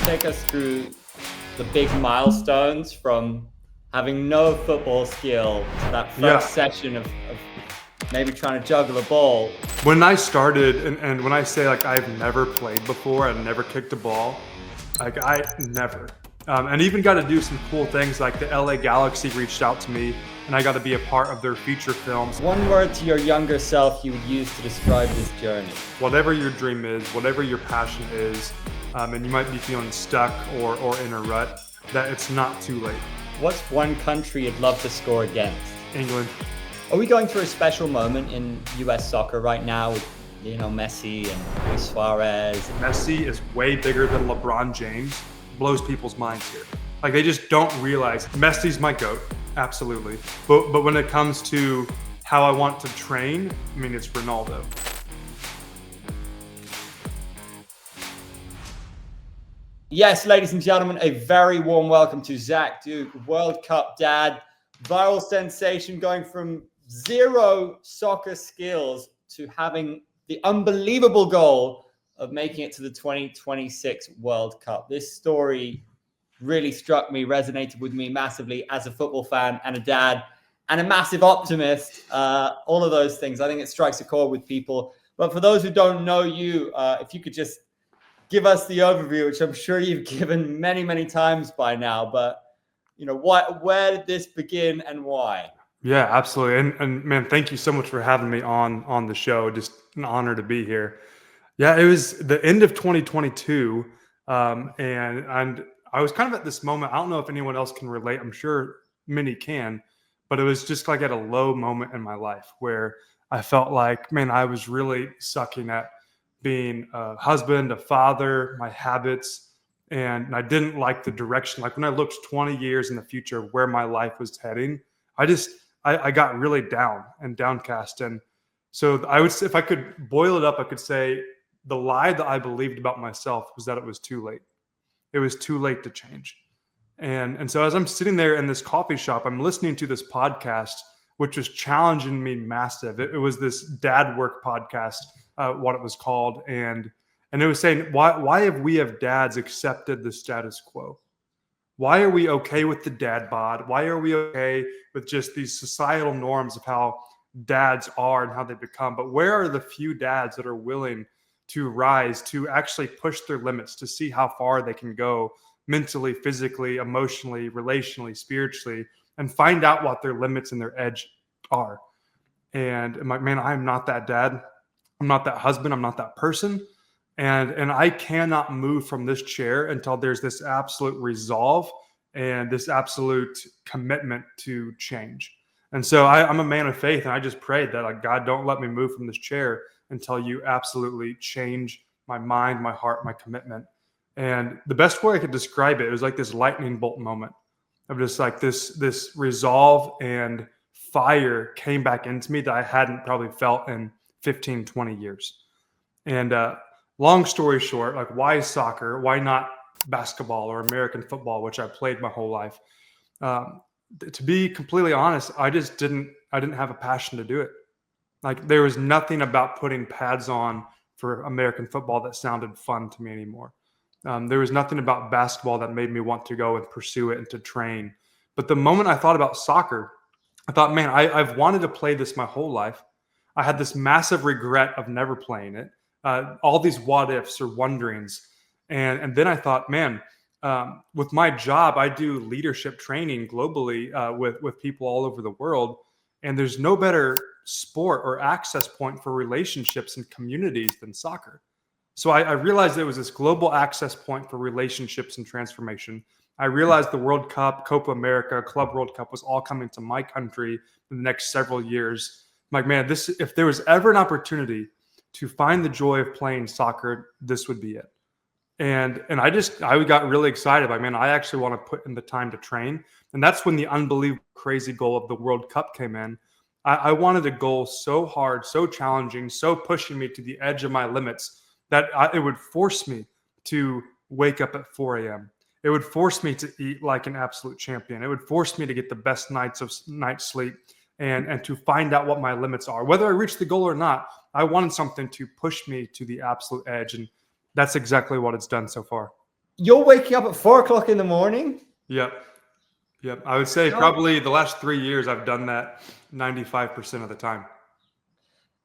take us through the big milestones from having no football skill to that first session of maybe trying to juggle a ball? When I started, and when I say like I've never played before, I've never kicked a ball, like I never. And even got to do some cool things like the LA Galaxy reached out to me and I got to be a part of their feature films. One word to your younger self you would use to describe this journey? Whatever your dream is, whatever your passion is, and you might be feeling stuck or in a rut, that it's not too late. What's one country you'd love to score against? England. Are we going through a special moment in US soccer right now with, Messi and Luis Suarez? Messi is way bigger than LeBron James. Blows people's minds here. Like they just don't realize Messi's my GOAT, absolutely. But when it comes to how I want to train, I mean, it's Ronaldo. Yes, ladies and gentlemen, a very warm welcome to Zach Duke, World Cup dad, viral sensation, going from zero soccer skills to having the unbelievable goal of making it to the 2026 World Cup. This story really struck me, resonated with me massively as a football fan and a dad and a massive optimist. All of those things. I think it strikes a chord with people. But for those who don't know you, if you could just give us the overview, which I'm sure you've given many, many times by now. But, where did this begin and why? Yeah, absolutely. And man, thank you so much for having me on the show. Just an honor to be here. Yeah, it was the end of 2022, and I was kind of at this moment. I don't know if anyone else can relate. I'm sure many can, but it was just like at a low moment in my life where I felt like, man, I was really sucking at being a husband, a father, my habits, and I didn't like the direction. Like when I looked 20 years in the future where my life was heading, I got really down and downcast. And so I would say, if I could boil it up, I could say the lie that I believed about myself was that it was too late. It was too late to change. And so as I'm sitting there in this coffee shop, I'm listening to this podcast, which was challenging me massive. It was this dad work podcast, what it was called. And it was saying, why have we dads accepted the status quo? Why are we okay with the dad bod? Why are we okay with just these societal norms of how dads are and how they become? But where are the few dads that are willing to rise, to actually push their limits, to see how far they can go mentally, physically, emotionally, relationally, spiritually, and find out what their limits and their edge are? And I'm like, man, I'm not that dad. I'm not that husband. I'm not that person. And I cannot move from this chair until there's this absolute resolve and this absolute commitment to change. And so I'm a man of faith, and I just prayed that, like, God, don't let me move from this chair until you absolutely change my mind, my heart, my commitment. And the best way I could describe it was like this lightning bolt moment of just like this resolve and fire came back into me that I hadn't probably felt in 15, 20 years. And long story short, like, why soccer? Why not basketball or American football, which I played my whole life? To be completely honest, I didn't have a passion to do it. Like there was nothing about putting pads on for American football that sounded fun to me anymore. There was nothing about basketball that made me want to go and pursue it and to train. But the moment I thought about soccer, I thought, man, I've wanted to play this my whole life. I had this massive regret of never playing it. All these what ifs or wonderings. And then I thought, man, with my job, I do leadership training globally with people all over the world. And there's no better sport or access point for relationships and communities than soccer. So I realized there was this global access point for relationships and transformation. I realized the World Cup, Copa America, Club World Cup was all coming to my country in the next several years. I'm like, man, if there was ever an opportunity to find the joy of playing soccer, this would be it. And I got really excited. Like, man, I actually want to put in the time to train. And that's when the unbelievable crazy goal of the World Cup came in. I wanted a goal so hard, so challenging, so pushing me to the edge of my limits that it would force me to wake up at 4 a.m. It would force me to eat like an absolute champion. It would force me to get the best night's sleep and to find out what my limits are. Whether I reach the goal or not, I wanted something to push me to the absolute edge. And that's exactly what it's done so far. You're waking up at 4 o'clock in the morning? Yep. Yep. I would say probably the last 3 years I've done that 95% of the time.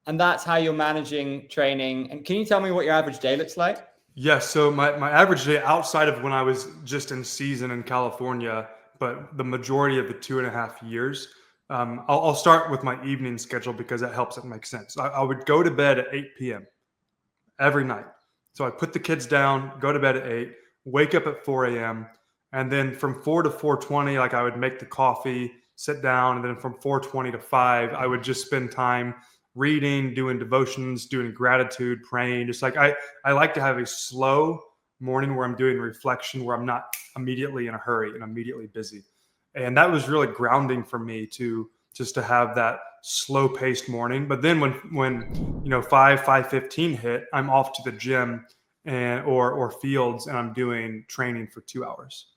And that's how you're managing training. And can you tell me what your average day looks like? Yes. So my average day outside of when I was just in season in California, but the majority of the 2.5 years, I'll start with my evening schedule because that helps it make sense. I would go to bed at 8 p.m. every night. So I put the kids down, go to bed at 8, wake up at 4 a.m. And then from 4 to 4:20, like I would make the coffee, sit down. And then from 4:20 to 5, I would just spend time reading, doing devotions, doing gratitude, praying. Just like I like to have a slow morning where I'm doing reflection, where I'm not immediately in a hurry and immediately busy. And that was really grounding for me to just to have that slow paced morning. But then when 5:15 hit, I'm off to the gym or fields, and I'm doing training for 2 hours.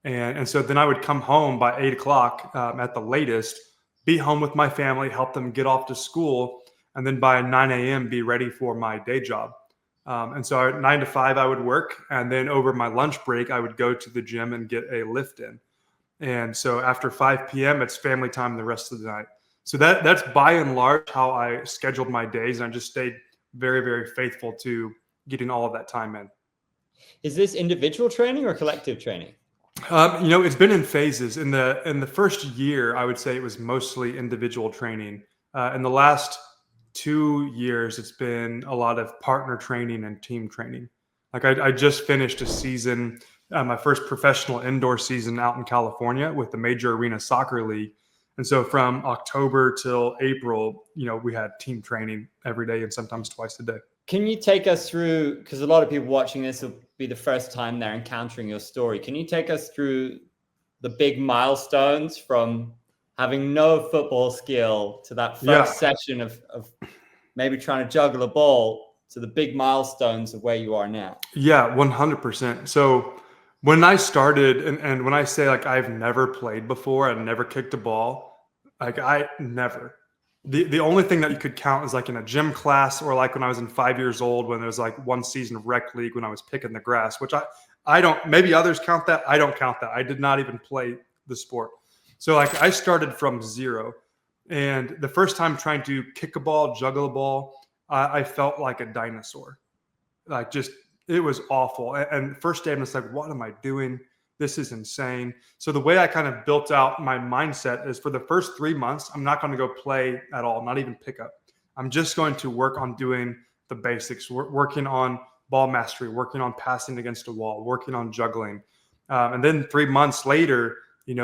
And so then I would come home by 8 o'clock at the latest, be home with my family, help them get off to school, and then by 9 a.m. be ready for my day job. And so at 9 to 5 I would work, and then over my lunch break I would go to the gym and get a lift in. And so after 5 p.m. it's family time the rest of the night. So that's by and large how I scheduled my days, and I just stayed very, very faithful to getting all of that time in. Is this individual training or collective training? It's been in phases. In the first year, I would say it was mostly individual training. In the last 2 years, it's been a lot of partner training and team training. Like I just finished a season, my first professional indoor season out in California with the Major Arena Soccer League. And so from October till April, we had team training every day and sometimes twice a day. Can you take us through, because a lot of people watching this will be the first time they're encountering your story. Can you take us through the big milestones from having no football skill to that first session of maybe trying to juggle a ball to the big milestones of where you are now? Yeah, 100%. So when I started, and when I say like I've never played before, I've never kicked a ball, like I never. The only thing that you could count is like in a gym class, or like when I was in 5 years old, when there was like one season of rec league when I was picking the grass, which I don't, maybe others count that. I don't count that. I did not even play the sport. So like I started from zero, and the first time trying to kick a ball, juggle a ball, I felt like a dinosaur. Like just, it was awful. And first day I'm just like, what am I doing? This is insane. So the way I kind of built out my mindset is for the first 3 months, I'm not going to go play at all, not even pick up. I'm just going to work on doing the basics, working on ball mastery, working on passing against a wall, working on juggling. And then 3 months later,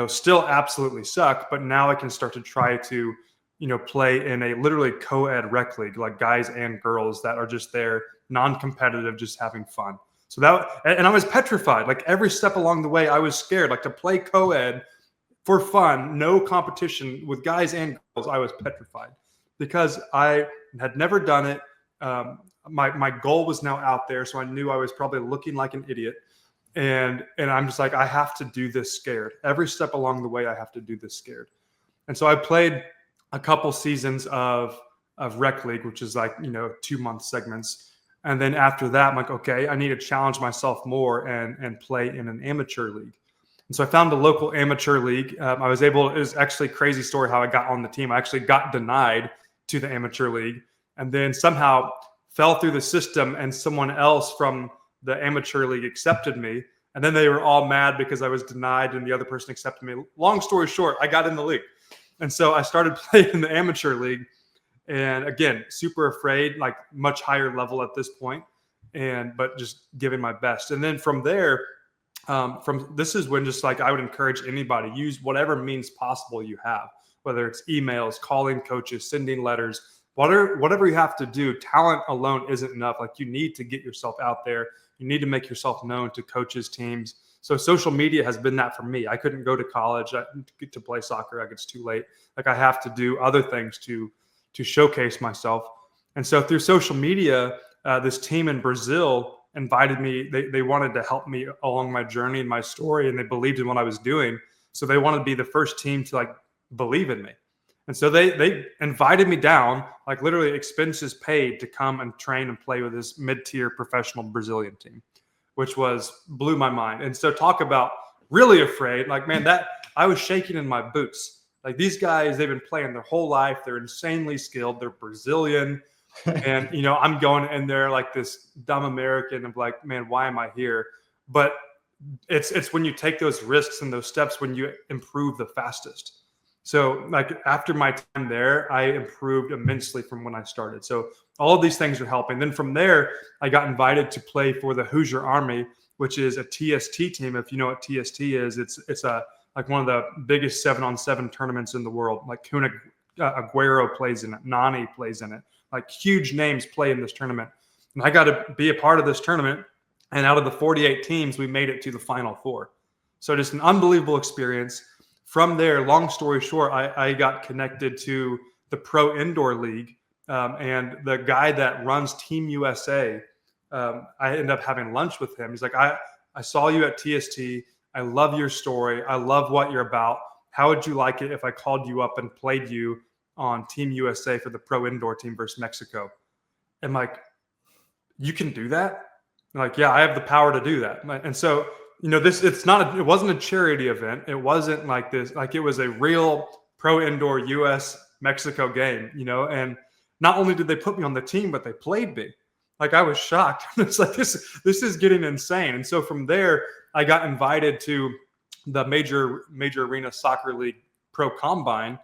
still absolutely suck, but now I can start to try to, play in a literally co-ed rec league, like guys and girls that are just there, non-competitive, just having fun. So and I was petrified. Like every step along the way, I was scared. Like to play co-ed for fun, no competition with guys and girls, I was petrified because I had never done it. My goal was now out there, so I knew I was probably looking like an idiot. And I'm just like, I have to do this scared. Every step along the way, I have to do this scared. And so I played a couple seasons of rec league, which is like 2-month segments. And then after that, I'm like, okay, I need to challenge myself more and play in an amateur league. And so I found a local amateur league. It was actually a crazy story how I got on the team. I actually got denied to the amateur league and then somehow fell through the system, and someone else from the amateur league accepted me. And then they were all mad because I was denied and the other person accepted me. Long story short, I got in the league. And so I started playing in the amateur league. And again, super afraid, like much higher level at this point, but just giving my best. And then from there, this is when just like I would encourage anybody, use whatever means possible you have, whether it's emails, calling coaches, sending letters, whatever you have to do. Talent alone isn't enough. Like you need to get yourself out there. You need to make yourself known to coaches, teams. So social media has been that for me. I couldn't go to college to play soccer. Like it's too late. Like I have to do other things to showcase myself. And so through social media, this team in Brazil invited me. They wanted to help me along my journey and my story, and they believed in what I was doing. So they wanted to be the first team to like believe in me. And so they invited me down, like literally expenses paid, to come and train and play with this mid-tier professional Brazilian team, which blew my mind. And so talk about really afraid. Like, man, that I was shaking in my boots. Like, these guys, they've been playing their whole life. They're insanely skilled. They're Brazilian. And, I'm going in there like this dumb American. I'm like, man, why am I here? But it's when you take those risks and those steps when you improve the fastest. So like after my time there, I improved immensely from when I started. So all of these things are helping. Then from there, I got invited to play for the Hoosier Army, which is a TST team. If you know what TST is, it's like one of the biggest 7-on-7 tournaments in the world. Like Kun Aguero plays in it, Nani plays in it. Like huge names play in this tournament. And I got to be a part of this tournament. And out of the 48 teams, we made it to the Final Four. So just an unbelievable experience. From there, long story short, I got connected to the Pro Indoor League. And the guy that runs Team USA, I ended up having lunch with him. He's like, I saw you at TST. I love your story. I love what you're about. How would you like it if I called you up and played you on Team USA for the Pro Indoor team versus Mexico? I'm like, you can do that? I'm like, yeah, I have the power to do that. And so, it wasn't a charity event. It wasn't like this, like it was a real Pro Indoor US Mexico game, and not only did they put me on the team, but they played me. Like, I was shocked. It's like, this is getting insane. And so from there, I got invited to the major arena soccer league pro combine,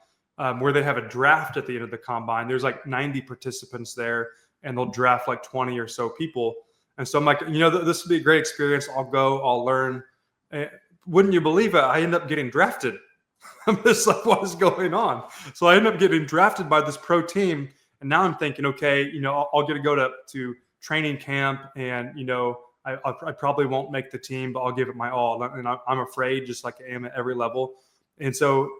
where they have a draft at the end of the combine. There's like 90 participants there, and they'll draft like 20 or so people. And so I'm like, this would be a great experience. I'll go, I'll learn. Wouldn't you believe it? I end up getting drafted. I'm just like, what is going on? So I end up getting drafted by this pro team. And now I'm thinking, okay, I'll get to go to training camp, and, I probably won't make the team, but I'll give it my all. And I'm afraid, just like I am at every level. And so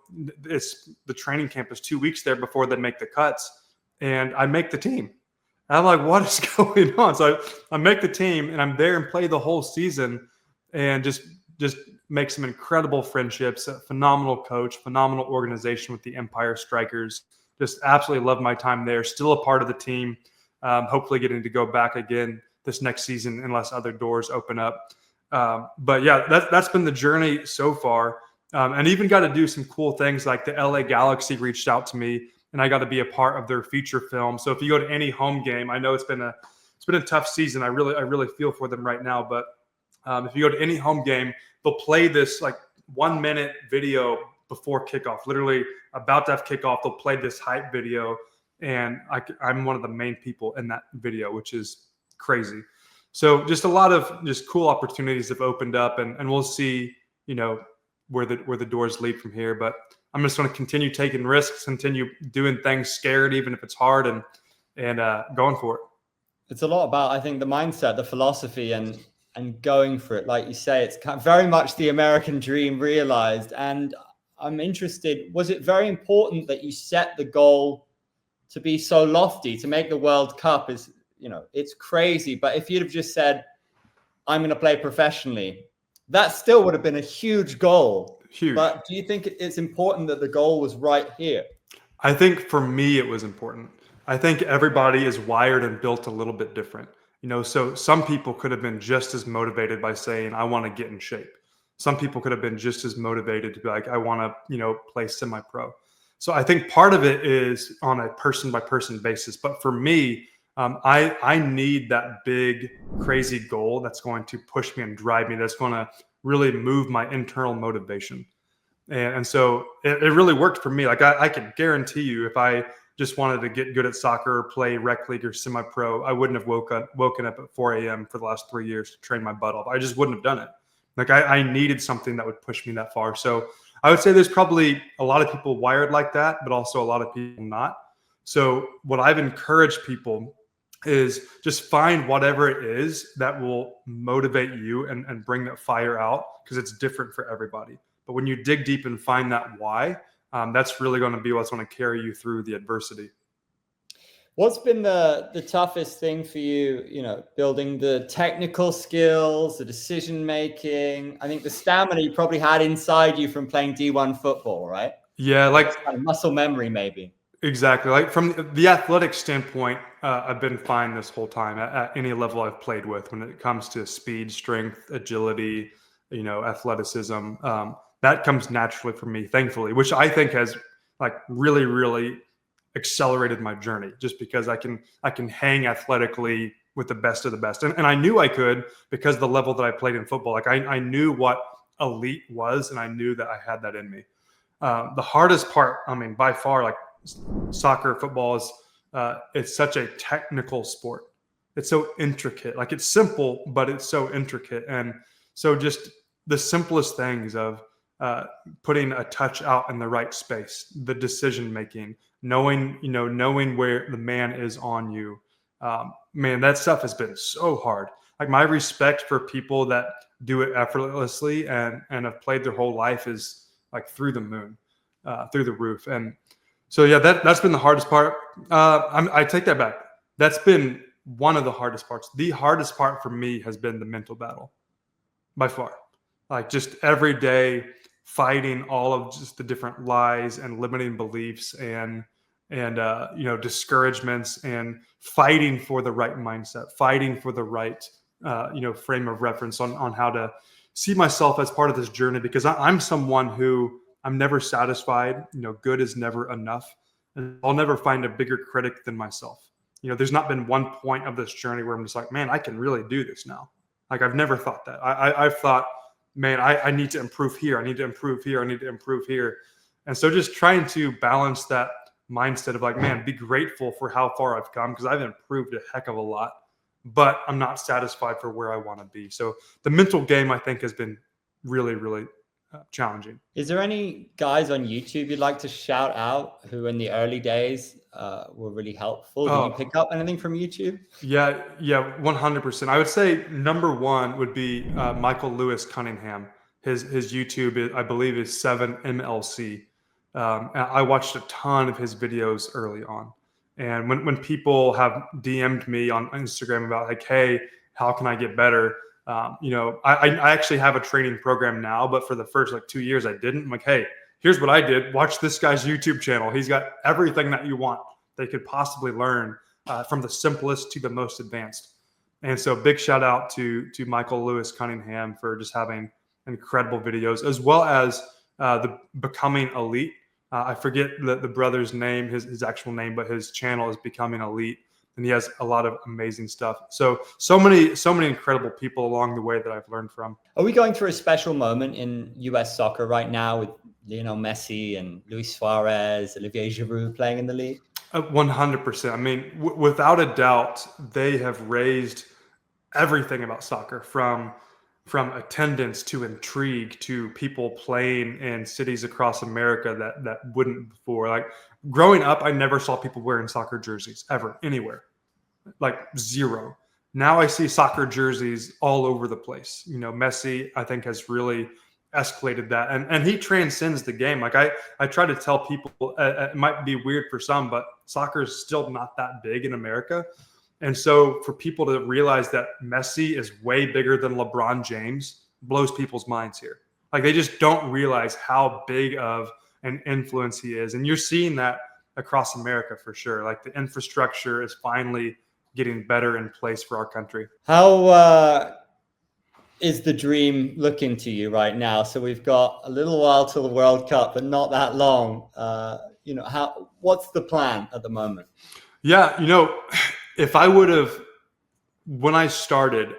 the training camp is 2 weeks there before they make the cuts, and I make the team. And I'm like, what is going on? So I make the team, and I'm there and play the whole season, and just make some incredible friendships, a phenomenal coach, phenomenal organization with the Empire Strikers. Just absolutely love my time there. Still a part of the team. Hopefully getting to go back again this next season unless other doors open up. But yeah, that's been the journey so far. And even got to do some cool things, like the LA Galaxy reached out to me, and I got to be a part of their feature film. So if you go to any home game, I know it's been a tough season. I really feel for them right now. But if you go to any home game, they'll play this like 1 minute video before kickoff. Literally about to have kickoff, they'll play this hype video, and I'm one of the main people in that video, which is crazy. So just a lot of just cool opportunities have opened up, and we'll see, where the doors lead from here. But I'm just going to continue taking risks, continue doing things scared, even if it's hard, and going for it. It's a lot about, I think, the mindset, the philosophy, and going for it. Like you say, it's very much the American dream realized. And I'm interested, was it very important that you set the goal to be so lofty, to make the World Cup? Is, it's crazy. But if you'd have just said, I'm going to play professionally, that still would have been a huge goal. Huge. But do you think it's important that the goal was right here? I think for me, it was important. I think everybody is wired and built a little bit different. So some people could have been just as motivated by saying, I want to get in shape. Some people could have been just as motivated to be like, I want to, play semi-pro. So I think part of it is on a person by person basis. But for me, I need that big, crazy goal that's going to push me and drive me, that's going to really move my internal motivation. And so it really worked for me. Like I can guarantee you, if I just wanted to get good at soccer or play rec league or semi-pro, I wouldn't have woken up at 4 a.m. for the last 3 years to train my butt off. I just wouldn't have done it. Like I needed something that would push me that far. So I would say there's probably a lot of people wired like that, but also a lot of people not. So what I've encouraged people is just find whatever it is that will motivate you and bring that fire out, because it's different for everybody. But when you dig deep and find that why, that's really going to be what's going to carry you through the adversity. What's been the toughest thing for you, building the technical skills, the decision making? I think the stamina you probably had inside you from playing D1 football, right? Yeah, like kind of muscle memory, maybe. Exactly. Like from the athletic standpoint, I've been fine this whole time at any level I've played with when it comes to speed, strength, agility, athleticism. That comes naturally for me, thankfully, which I think has like really, really accelerated my journey just because I can hang athletically with the best of the best. And I knew I could because the level that I played in football, like I knew what elite was and I knew that I had that in me. The hardest part, I mean, by far, like soccer, football is it's such a technical sport. It's so intricate. Like it's simple, but it's so intricate. And so just the simplest things of putting a touch out in the right space, the decision making, knowing where the man is on you. Man, that stuff has been so hard. Like my respect for people that do it effortlessly and have played their whole life is like through the moon, through the roof. And so, yeah, that's been the hardest part. I take that back. That's been one of the hardest parts. The hardest part for me has been the mental battle by far. Like just every day fighting all of just the different lies and limiting beliefs and discouragements and fighting for the right mindset, fighting for the right frame of reference on how to see myself as part of this journey, because I'm someone who I'm never satisfied. Good is never enough. And I'll never find a bigger critic than myself. There's not been one point of this journey where I'm just like, man, I can really do this now. Like I've never thought that. I've thought, man, I need to improve here. I need to improve here. I need to improve here. And so just trying to balance that mindset of like, man, be grateful for how far I've come because I've improved a heck of a lot, but I'm not satisfied for where I want to be. So the mental game, I think, has been really, really challenging. Is there any guys on YouTube you'd like to shout out who in the early days were really helpful? Did you pick up anything from YouTube? Yeah, 100%. I would say number one would be Michael Lewis Cunningham. His YouTube, I believe, is 7MLC. And I watched a ton of his videos early on. And when people have DM'd me on Instagram about like, hey, how can I get better? I actually have a training program now, but for the first 2 years I didn't. I'm like, hey, here's what I did. Watch this guy's YouTube channel. He's got everything that you want they could possibly learn, from the simplest to the most advanced. And so big shout out to Michael Lewis Cunningham for just having incredible videos, as well as the Becoming Elite. I forget the brother's name, his actual name, but his channel is Becoming Elite. And he has a lot of amazing stuff. So many incredible people along the way that I've learned from. Are we going through a special moment in US soccer right now with Lionel Messi and Luis Suarez, Olivier Giroud playing in the league? 100%. I mean, without a doubt, they have raised everything about soccer from attendance to intrigue to people playing in cities across America that wouldn't before. Like growing up, I never saw people wearing soccer jerseys ever, anywhere, like zero. Now I see soccer jerseys all over the place. Messi, I think, has really escalated that, and he transcends the game. Like I try to tell people, it might be weird for some, but soccer is still not that big in America. And so for people to realize that Messi is way bigger than LeBron James blows people's minds here. Like they just don't realize how big of an influence he is. And you're seeing that across America for sure. Like the infrastructure is finally getting better in place for our country. How is the dream looking to you right now? So we've got a little while till the World Cup, but not that long. What's the plan at the moment? Yeah, if I would have, when I started,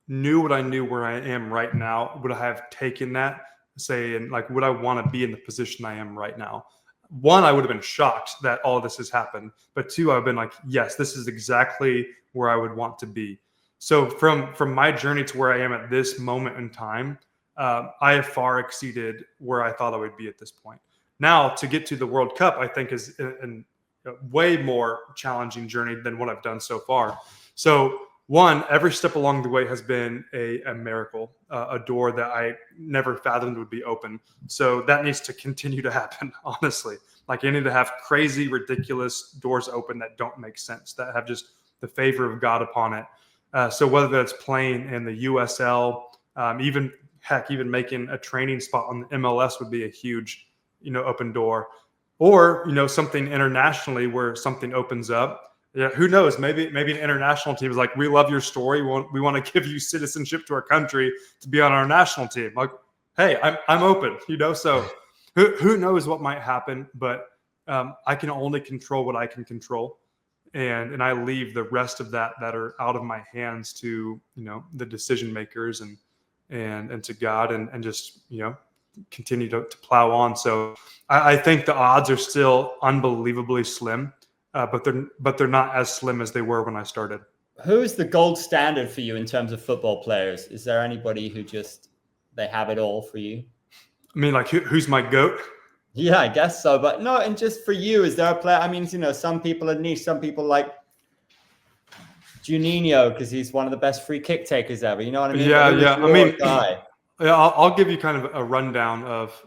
knew what I knew where I am right now, would I have taken that, say, and like, would I want to be in the position I am right now? One, I would have been shocked that all of this has happened. But two, I've been like, yes, this is exactly where I would want to be. So from my journey to where I am at this moment in time, I have far exceeded where I thought I would be at this point. Now, to get to the World Cup, I think is a way more challenging journey than what I've done so far. So one, every step along the way has been a miracle, a door that I never fathomed would be open. So that needs to continue to happen, honestly. Like I need to have crazy, ridiculous doors open that don't make sense, that have just the favor of God upon it. So whether that's playing in the USL, even making a training spot on the MLS would be a huge, open door. or, something internationally where something opens up. Yeah, who knows? Maybe an international team is like, we love your story. We want to give you citizenship to our country to be on our national team. Like, hey, I'm open, So who knows what might happen? But I can only control what I can control, and I leave the rest of that are out of my hands to the decision makers and to God, and just continue to plow on. So I think the odds are still unbelievably slim, but they're not as slim as they were when I started. Who's the gold standard for you in terms of football players? Is there anybody who just they have it all for you? I mean, like who's my GOAT? Yeah, I guess so. But no, and just for you, is there a player? I mean, some people are niche. Some people like Juninho because he's one of the best free kick takers ever. You know what I mean? Yeah, Who yeah. is your guy? Yeah, I'll give you kind of a rundown of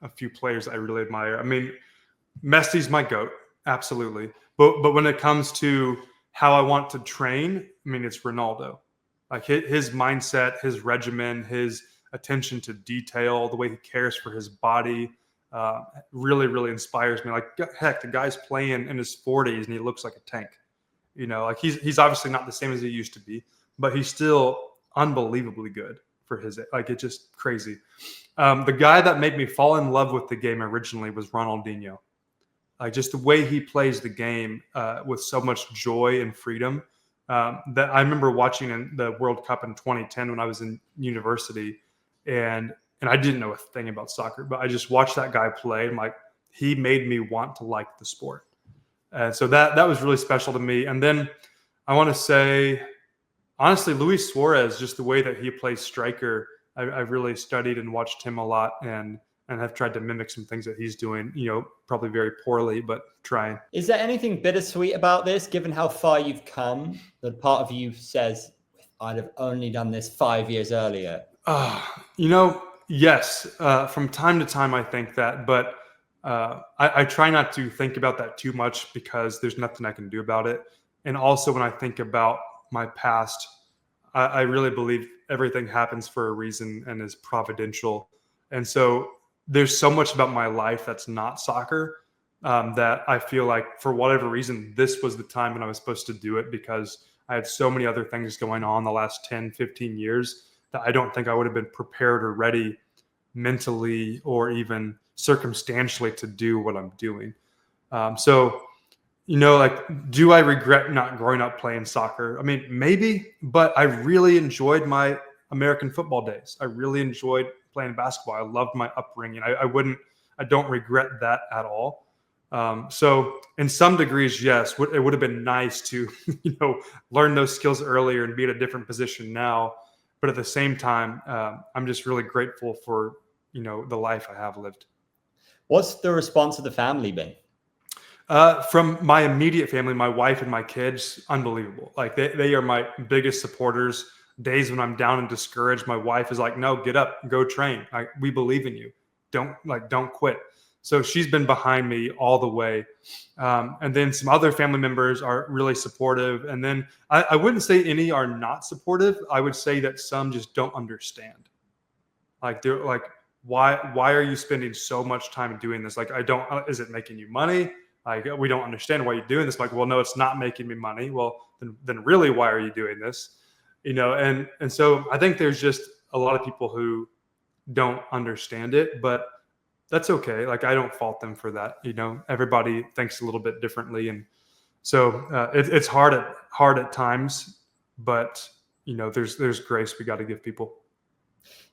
a few players I really admire. I mean, Messi's my GOAT, absolutely. But when it comes to how I want to train, I mean, it's Ronaldo. Like his mindset, his regimen, his attention to detail, the way he cares for his body, really, really inspires me. Like, heck, the guy's playing in his 40s and he looks like a tank. Like he's obviously not the same as he used to be, but he's still unbelievably good for his, like, it's just crazy. The guy that made me fall in love with the game originally was Ronaldinho. Like just the way he plays the game with so much joy and freedom. That I remember watching in the World Cup in 2010 when I was in university, and I didn't know a thing about soccer, but I just watched that guy play, and like he made me want to like the sport. And so that was really special to me. And then I want to say, honestly, Luis Suarez, just the way that he plays striker, I've really studied and watched him a lot, and have tried to mimic some things that he's doing, probably very poorly, but trying. Is there anything bittersweet about this, given how far you've come, that part of you says, if I'd have only done this 5 years earlier? Yes. From time to time, I think that, but I try not to think about that too much because there's nothing I can do about it. And also when I think about my past, I really believe everything happens for a reason and is providential. And so there's so much about my life that's not soccer that I feel like for whatever reason, this was the time when I was supposed to do it, because I had so many other things going on the last 10, 15 years that I don't think I would have been prepared or ready mentally or even circumstantially to do what I'm doing. So, like, do I regret not growing up playing soccer? I mean, maybe, but I really enjoyed my American football days. I really enjoyed playing basketball. I loved my upbringing. I don't regret that at all. So in some degrees, yes, it would have been nice to, learn those skills earlier and be at a different position now. But at the same time, I'm just really grateful for, the life I have lived. What's the response of the family been? From my immediate family, my wife and my kids, unbelievable. Like they are my biggest supporters. Days when I'm down and discouraged, my wife is like, no, get up, go train. We believe in you. Don't quit. So she's been behind me all the way. And then some other family members are really supportive. And then I wouldn't say any are not supportive. I would say that some just don't understand. Like they're like, why are you spending so much time doing this? Like, is it making you money? Like, we don't understand why you're doing this. Like, well, no, it's not making me money. Well, then really, why are you doing this? And so I think there's just a lot of people who don't understand it, but that's okay. Like, I don't fault them for that. Everybody thinks a little bit differently. And so it's hard at times, but there's grace we got to give people.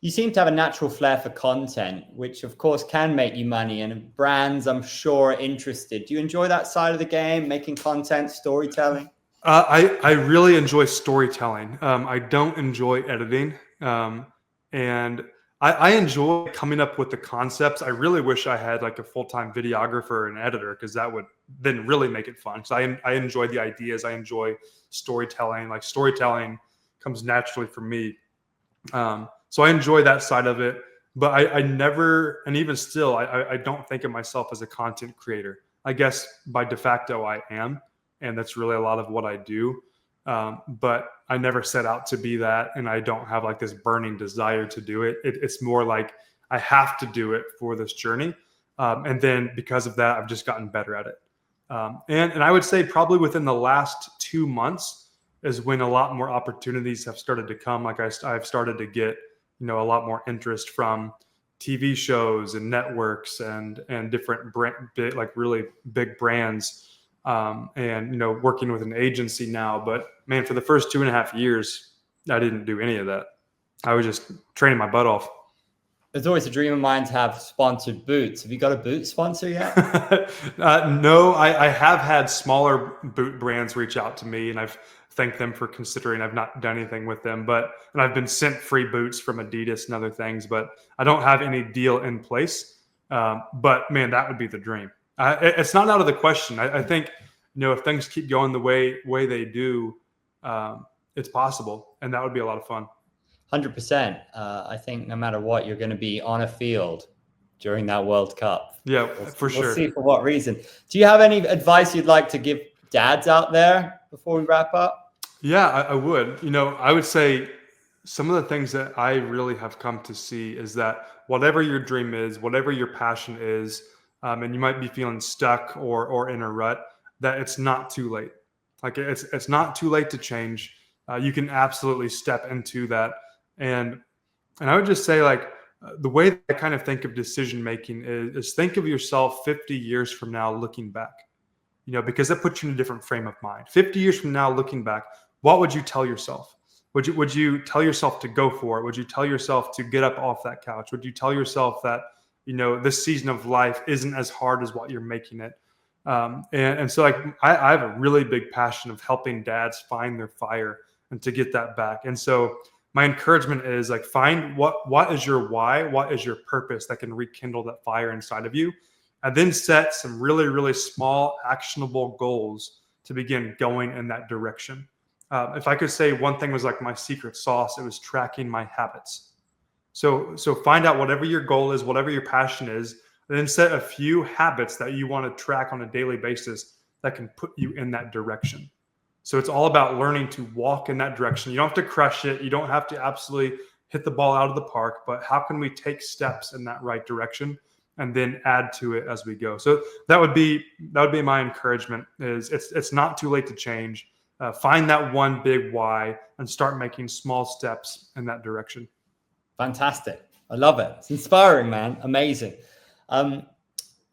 You seem to have a natural flair for content, which of course can make you money, and brands, I'm sure, are interested. Do you enjoy that side of the game, making content, storytelling? I really enjoy storytelling. I don't enjoy editing. And I enjoy coming up with the concepts. I really wish I had like a full-time videographer and editor, because that would then really make it fun. So I enjoy the ideas. I enjoy storytelling. Like, storytelling comes naturally for me. So I enjoy that side of it, but I never, and even still, I don't think of myself as a content creator. I guess by de facto I am, and that's really a lot of what I do. But I never set out to be that, and I don't have like this burning desire to do it. It's more like I have to do it for this journey. And then because of that, I've just gotten better at it. And I would say probably within the last 2 months is when a lot more opportunities have started to come. Like I've started to get, a lot more interest from TV shows and networks and different like really big brands, and working with an agency now. But man, for the first 2.5 years, I didn't do any of that. I was just training my butt off. It's always a dream of mine to have sponsored boots. Have you got a boot sponsor yet? No, I have had smaller boot brands reach out to me, and I've thanked them for considering. I've not done anything with them, and I've been sent free boots from Adidas and other things, but I don't have any deal in place. But man, that would be the dream. It's not out of the question. I think, if things keep going the way they do, it's possible, and that would be a lot of fun. 100%. I think no matter what, you're going to be on a field during that World Cup. Yeah, for sure. We'll see for what reason. Do you have any advice you'd like to give dads out there before we wrap up? Yeah, I would. I would say some of the things that I really have come to see is that whatever your dream is, whatever your passion is, and you might be feeling stuck or in a rut, that it's not too late. Like it's not too late to change. You can absolutely step into that. And I would just say, like, the way that I kind of think of decision making is think of yourself 50 years from now looking back, because that puts you in a different frame of mind. 50 years from now looking back, what would you tell yourself? Would you tell yourself to go for it? Would you tell yourself to get up off that couch? Would you tell yourself that, this season of life isn't as hard as what you're making it? And so, like, I have a really big passion of helping dads find their fire and to get that back. And so my encouragement is, like, find what is your why, what is your purpose that can rekindle that fire inside of you, and then set some really, really small, actionable goals to begin going in that direction. If I could say one thing was like my secret sauce, it was tracking my habits. So find out whatever your goal is, whatever your passion is, and then set a few habits that you want to track on a daily basis that can put you in that direction. So it's all about learning to walk in that direction. You don't have to crush it. You don't have to absolutely hit the ball out of the park, but how can we take steps in that right direction and then add to it as we go? So that would be my encouragement is it's not too late to change. Find that one big why and start making small steps in that direction. Fantastic. I love it. It's inspiring, man. Amazing. We'll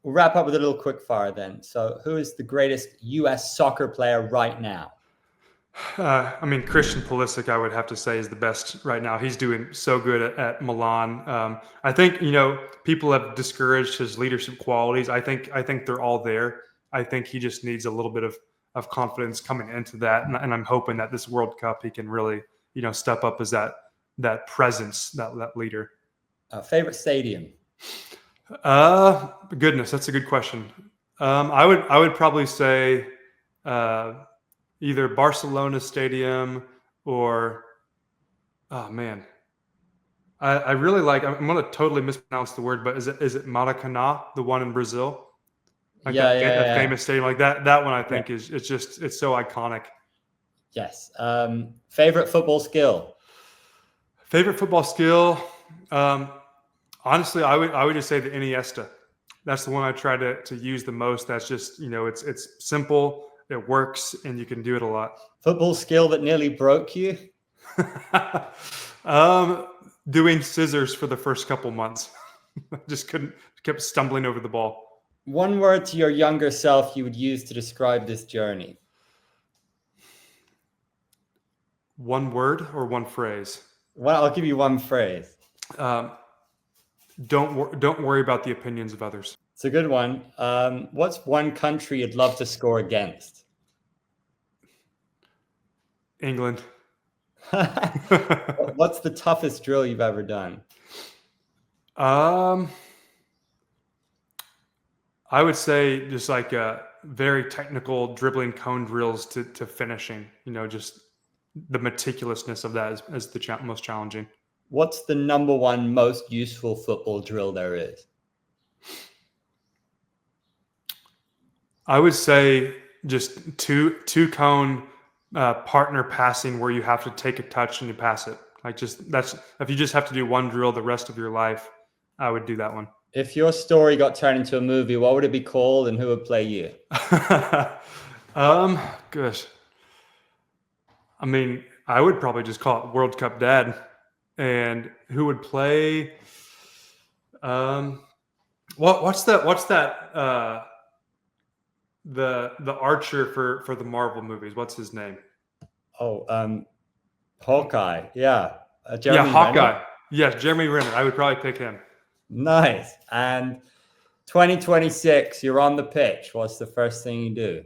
wrap up with a little quick fire then. So who is the greatest US soccer player right now? Christian Pulisic, I would have to say, is the best right now. He's doing so good at Milan. I think, people have discouraged his leadership qualities. I think they're all there. I think he just needs a little bit of confidence coming into that. And I'm hoping that this World Cup, he can really, step up as that presence, that leader. Favorite stadium? Goodness, that's a good question. I would probably say, either Barcelona Stadium or, oh man, I really like, I'm going to totally mispronounce the word, but is it Maracanã, the one in Brazil? Like that famous stadium like that. That one I think is it's so iconic. Yes. Favorite football skill? Favorite football skill? Honestly, I would just say the Iniesta. That's the one I try to use the most. That's just, it's simple. It works, and you can do it a lot. Football skill that nearly broke you? Doing scissors for the first couple months. Just kept stumbling over the ball. One word to your younger self you would use to describe this journey? One word or one phrase? Well, I'll give you one phrase. Don't worry about the opinions of others. It's a good one. What's one country you'd love to score against? England. What's the toughest drill you've ever done? I would say just like very technical dribbling cone drills to finishing. Just the meticulousness of that is the most challenging. What's the number one most useful football drill there is? I would say just two cone partner passing where you have to take a touch and you pass it. Like that's if you just have to do one drill the rest of your life, I would do that one. If your story got turned into a movie, what would it be called, and who would play you? Gosh. I mean, I would probably just call it World Cup Dad. And who would play? What's that? The archer for the Marvel movies. What's his name? Oh, Hawkeye. Yeah, Jeremy Hawkeye. Renner. Yes, Jeremy Renner. I would probably pick him. Nice. And 2026, you're on the pitch. What's the first thing you do?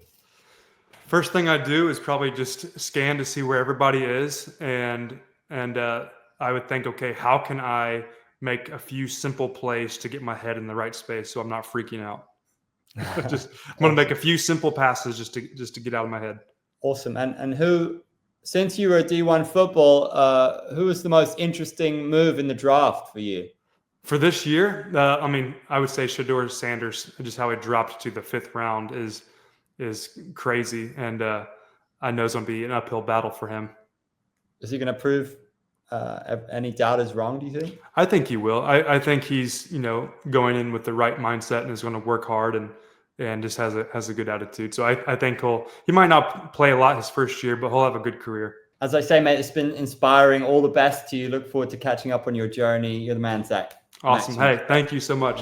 First thing I do is probably just scan to see where everybody is, and I would think, okay, how can I make a few simple plays to get my head in the right space so I'm not freaking out. I'm going to make a few simple passes just to get out of my head. Awesome. And who, since you were at D1 football, who was the most interesting move in the draft for you? For this year, I mean, I would say Shedeur Sanders. Just how he dropped to the 5th round is crazy, and I know it's going to be an uphill battle for him. Is he going to prove any doubters wrong, do you think? I think he will. I think he's, going in with the right mindset and is going to work hard and just has a good attitude. So I think he might not play a lot his first year, but he'll have a good career. As I say, mate, it's been inspiring. All the best to you. Look forward to catching up on your journey. You're the man, Zach. Awesome. Hey, thank you so much.